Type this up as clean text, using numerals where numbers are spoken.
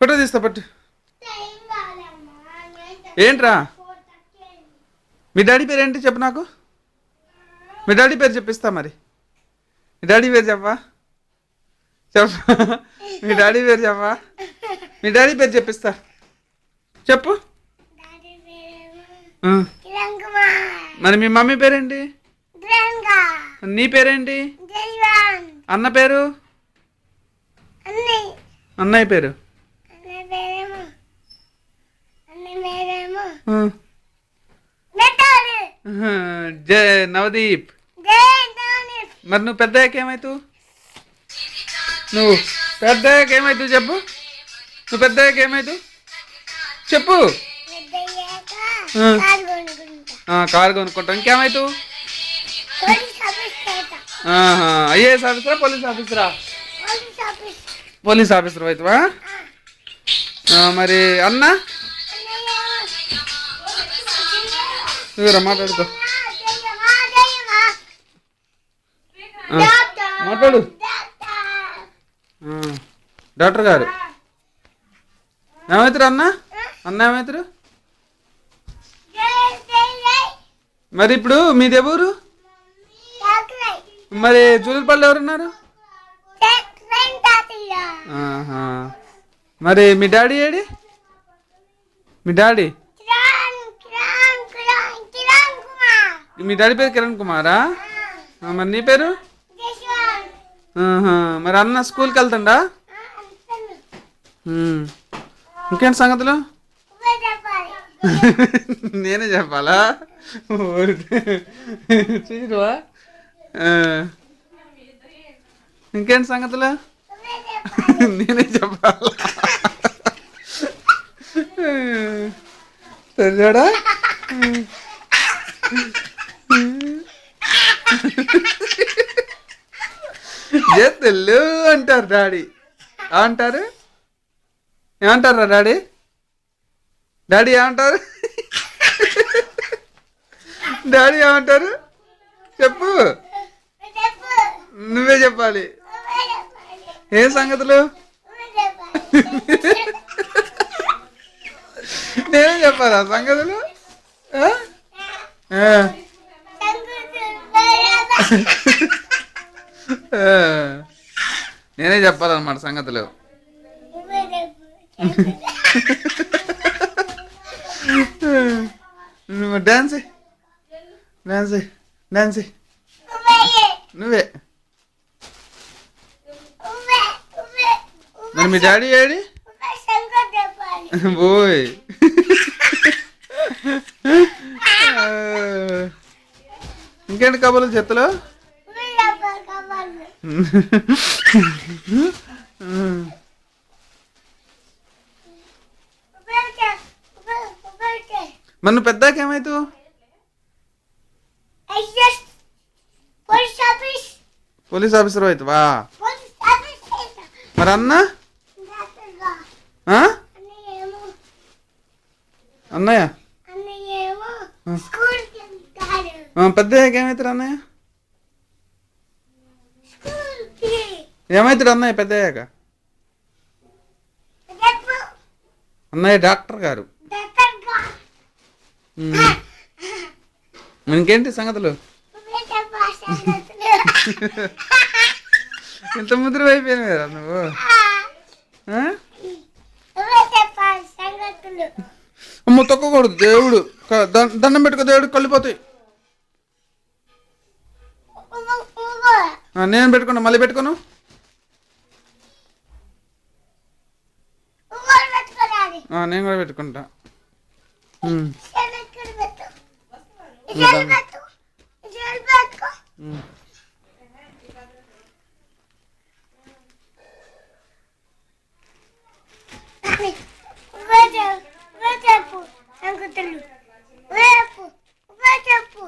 Photo తీస్తా పట్టు. ఏంట్రా మీ డాడీ పేరు ఏంటి చెప్పు నాకు. మీ డాడీ పేరు చెప్పిస్తా మరి. మీ డాడీ పేరు చెప్పా మీ డాడీ పేరు చెప్పా. మీ డాడీ పేరు చెప్పిస్తా చెప్పు. మరి మీ మమ్మీ పేరేంటి? నీ పేరేంటి? అన్న పేరు? అన్నయ్య పేరు? నవదీప్. మరి నువ్వు పెద్దయ్యాక ఏమవుతావు? నువ్వు పెద్దయ్యాక ఏమవుతావు చెప్పు. నువ్వు పెద్దయ్యాక ఏమవుతావు చెప్పు. కారు కొనుక్కుంటావు. ఇంకేమవుతావు? ఐఏఎస్ ఆఫీసరా పోలీస్ ఆఫీసరా? పోలీస్ ఆఫీసర్ అవుతావా? మరి అన్న నువ్వురా మాట్లాడుకో. మాట్లాడు. డాక్టర్ గారు ఏమవుతారు? అన్న అన్న ఏమవుతారు? మరి ఇప్పుడు మీది ఎవరు? మరి జూలపల్లి ఎవరున్నారు? మరి మీ డాడీ ఏడి? మీ డాడీ మీ డాడీ పేరు కిరణ్ కుమారా? మరి నీ పేరు? మరి అన్న స్కూల్కి వెళ్తాడా? ఇంకేంటి సంగతులు? నేనే చెప్పాలా? చూసివా? ఇంకేంటి సంగతులు? నేనే చెప్పాలా? సరేడా? తెల్లు అంటారు డాడీ. ఏమంటారు? ఏమంటారా డాడీ? డాడీ ఏమంటారు? డాడీ ఏమంటారు చెప్పు. నువ్వే చెప్పాలి. ఏ సంగతులు? నేనే చెప్పాలా సంగతులు? నేనే చెప్పాలన్నమాట సంగతులు. డాన్స్ డాన్స్ డాన్స్ నువ్వే. మరి మీ డాడీ ఏడి? ఓయ్ ఇంకేంటి కబుర్లు చెత్తలో? మరి నువ్వు పెద్దాక ఏమవుతావు? పోలీస్ ఆఫీసర్ అవుతావా? మరి అన్న? అన్నయ్య పెద్దయ్యాక ఏమవుతారు అన్నయ్య? ఏమవుతాడు అన్నయ్య పెద్దయ్యాక? అన్నయ్య డాక్టర్ గారు. ఇంకేంటి సంగతులు? ఇంత ముద్ర అయిపోయినా నువ్వు. అమ్మ తొక్కకూడదు. దేవుడు దండం పెట్టుకో. దేవుడు కళ్ళిపోతాయి. నేను పెట్టుకున్నా. మళ్ళీ పెట్టుకోను. నేను కూడా పెట్టుకుంటా. చెప్పు